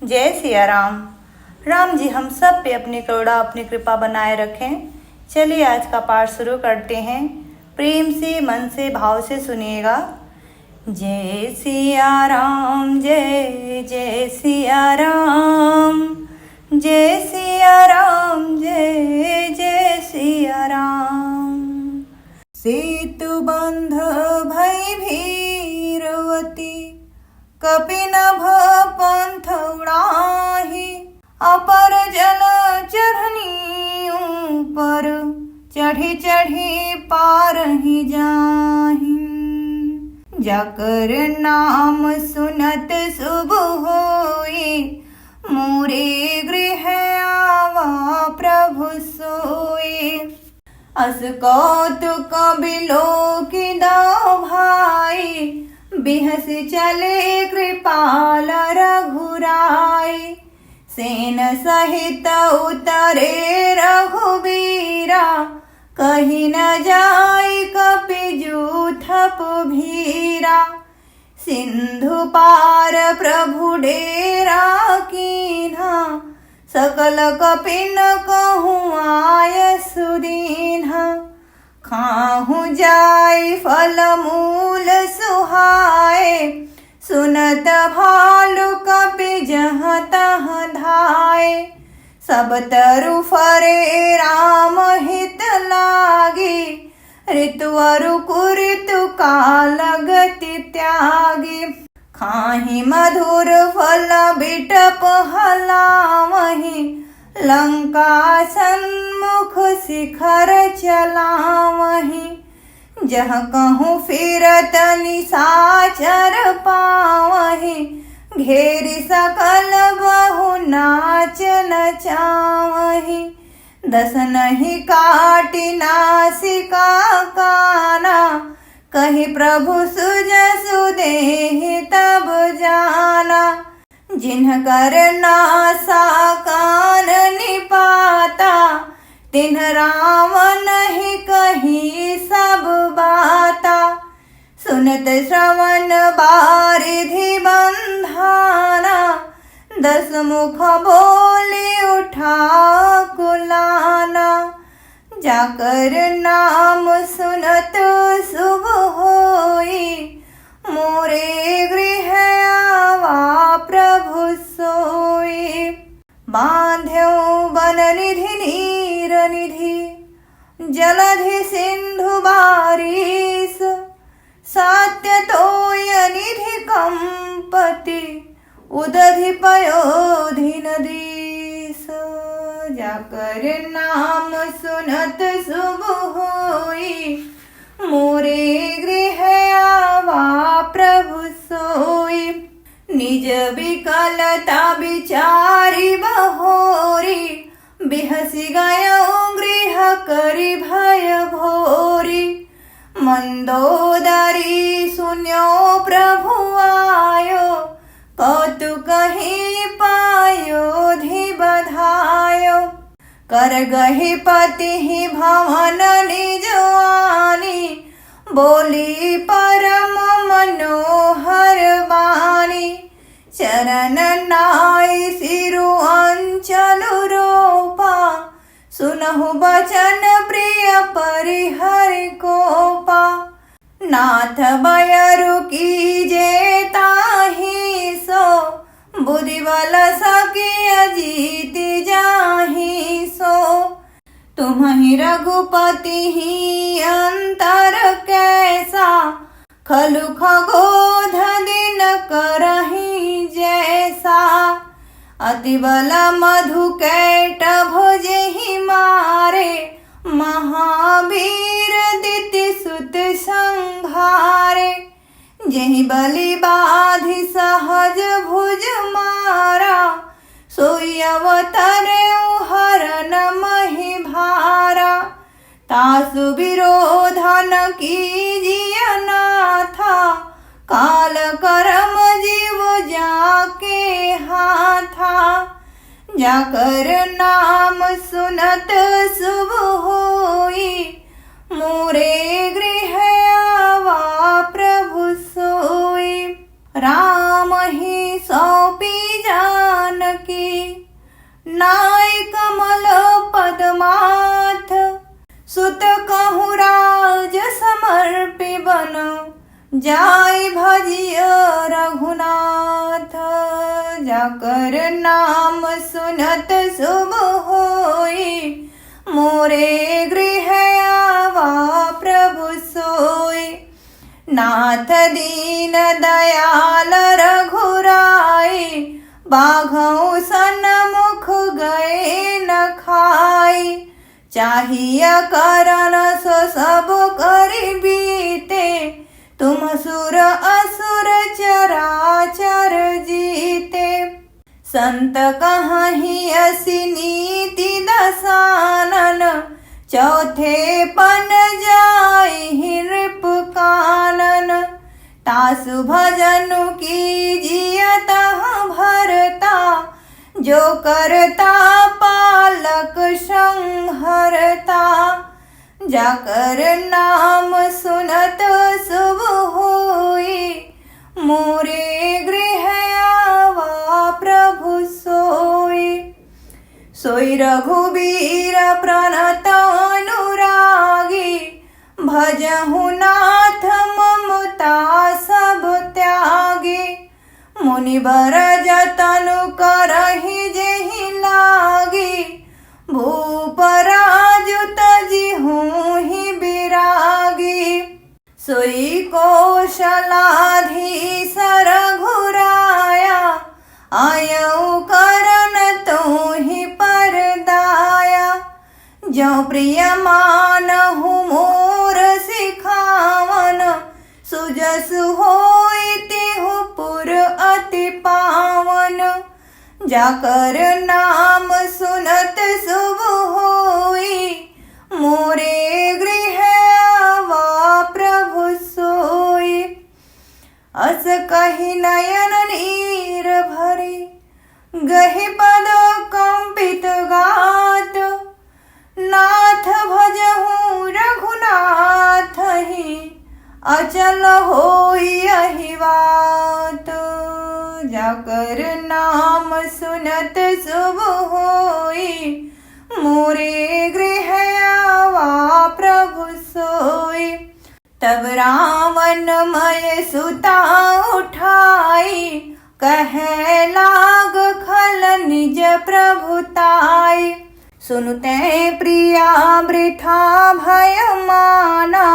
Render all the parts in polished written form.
जय सिया राम। राम जी हम सब पे अपनी करुणा अपनी कृपा बनाए रखें। चलिए आज का पाठ शुरू करते हैं। प्रेम से मन से भाव से सुनिएगा। जय सिया राम जय जय सिया राम, जय सिया राम जय जय सिया राम। सेतु बंध भई भीरवती, कपिनभ पंथ उड़ाही। अपर जल चढ़नी ऊपर, चढ़ी चढ़ी पार ही जाही। जाकर नाम सुनत शुभ होई, मोरे गृह आवा प्रभु सोई। अस कौतुक बिलोकी दाओ भाई, बिहस चले कृपाल रघुराई। सेन सहित उतरे रघुबीरा, कहीं न जाई कपिजू थप भीरा। सिंधु पार प्रभु डेरा कीन्हा, सकल कपिन कहूँ आय सुदीन्हा। खाहु जाई फल मूल सुहाए, सुनत भालु कपि जहाँ तहाँ धाये। सब तरु फरे राम हित लागी, ऋतु अरु कुऋतु काल गति त्यागी। खाहि मधुर फल बिटप हलावहि, लंका सन्मुख शिखर चलावहि। जह कहूँ फिरत निशाचर पावहि, घेरि सकल बहु नाच नचावहि। दस नहीं काटि नासिका काना, कहि प्रभु सुजसु देहि तब जाना। जिन्ह कर नासा कान निपाता, तिन्ह राम नहीं कही सब बाता। सुनत श्रवण बारिधि बंधाना, दस मुख बोली उठा कुलाना। जाकर नाम सुनत शुभ होई, मोरे गृह आवा प्रभु सोई। बांध्यो बन निधि नीर निधि, जलधि सिंधु बारिश। सात्य तोय निधि कंपति, उदधि पयोधि नदीस। जाकर नाम सुनत शुभ होई, मोरे गृह आवा प्रभु सोई। निज विकलता विचारी बहोरी, बिहसी गयो गृह करि भय भोरी। मंदोदरी सुन्यो प्रभु आयो, कौतुक ही पायो धि बधायो। कर गहि पति ही भवन निज आनी, बोली परम मनोहर बानी। चरण नाई सिरु अंचलु रोपा, सुनहु बचन प्रिय परिहरि कोपा। नाथ बयरु कीजे ताहि सो, बुद्धि बल सकिय जीति जाहि सो। तुम्हि रघुपति ही अंतर कैसा, खलु खगोध दिन करहि जैसा। अति बल मधु कैट भुजहि मारे, महावीर दिति सुत संहारे। जहि बलि बाधि सहज भुज मारा, सोई अवतरे हरन महि भारा। तासु विरोधन कीजिय नाथा, काल करम जीव जाके हाथा। जाकर नाम सुनत शुभ होई, मोरे गृह आवा प्रभु सोई। राम ही सौंपी जान समर्पी बन जाय भजिय रघुनाथ। जाकर नाम सुनत शुभ होई, मोरे गृह आवा प्रभु सोई। नाथ दीन दयाल रघुराई, बाघौ सन्मुख गए न खाई। चाहिए करन सो सब करि बीते, तुम सुर असुर चराचर जीते। संत कहाहि असी नीति दसानन, चौथे पन जाहि नृप कानन। तासु भजनु कीजिए तहाँ भरता, जो करता पालक संहरता। जाकर नाम सुनत शुभ होई, मोरे गृह आवा प्रभु सोई। सोई रघुबीर प्रणत अनुरागी, भजहु नाथ ममता सब त्यागी। मुनिबर जतनु करहि जेहि लागी, भूपराजुत जिहुहि बिरागी। सोई कौशलाधीश रघुराया, आयउ करन तोहि परदाया। जो प्रिय मानहु मोर सिखावन, सुजसु होई तिहु पुर अति पावन। जाकर नाम सुनत शुभ होई, मोरे गृह आवा प्रभु सोई। अस कहि नयन नीर भरी, गहि पद कंपित गात। नाथ भजहु रघुनाथ ही, अचल होई अहि बात। जाकर नाम सुनत शुभ होई, मोरे गृह आवा प्रभु सोई। तब रावण मय सुता उठाई, कहे लाग खल निज प्रभुताई। सुनते प्रिया वृथा भय माना,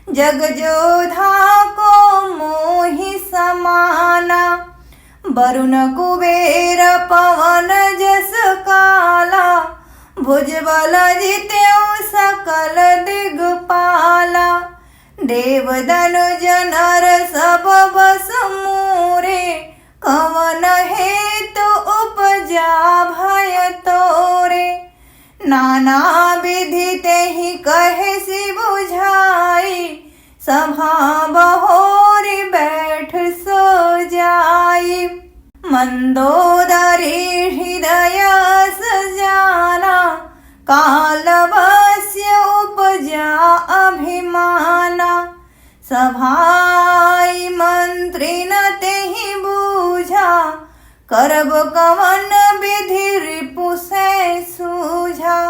जग जोधा को मोहि समाना। वरुण कुबेर पवन जस काला, भुजबल जितेउ सकल दिगपाला। देव दनुज नर सब बस मोरे, कवन हेतु उपजा भय तोरे। नाना विधि तेहि कहे सि बुझाई, सभा बहोरी बैठ सो जाई। मंदोदरी हृदय सजाना, कालवश्य उपजा अभिमाना। सभाई मंत्री न तेहि बूझा, करब कवन विधि रिपु से सूझा।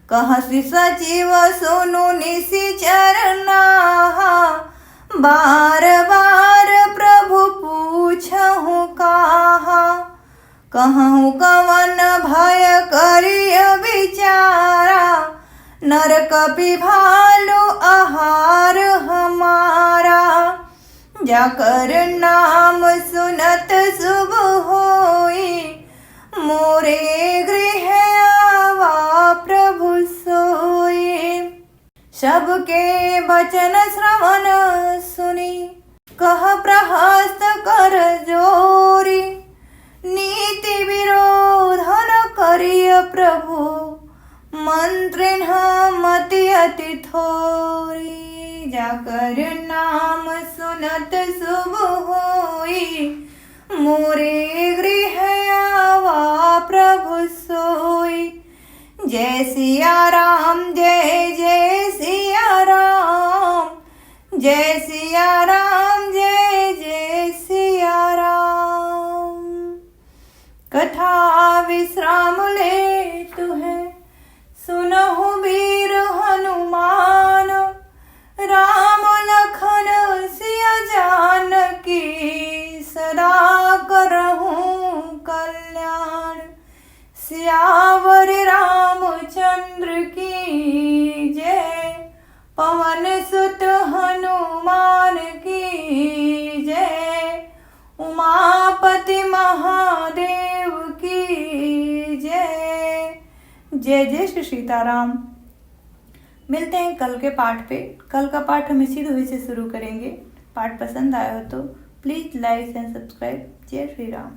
कहसि सचिव सुनु निशिचर नाहा, बार बार प्रभु पूछहु काहा। कहूँ कवन भय करिय विचारा, नर कपि भालु आहार हमारा। जाकर नाम सुनत शुभ होई, मोरे गृह आवा प्रभु सोई। सबके वचन श्रवण सुनी, कह प्रहस्त कर जोरी। नीति विरोधन करिय प्रभु, मंत्रिण मति अति थोरी। जाकर नाम सुनत शुभ होई, मोरे गृह आवा प्रभु सोई। जय सिया राम जय जय सिया राम, जय सिया राम जय जय सिया राम। कथा विश्राम ले तु है, सुनहु वीर हनुमान। राम पवन सुत हनुमान की जय, उमापति महादेव की जय। जय जय श्री सीताराम। मिलते हैं कल के पाठ पे। कल का पाठ हम इसी दोहे से शुरू करेंगे। पाठ पसंद आया हो तो प्लीज़ लाइक एंड सब्सक्राइब। जय श्री राम।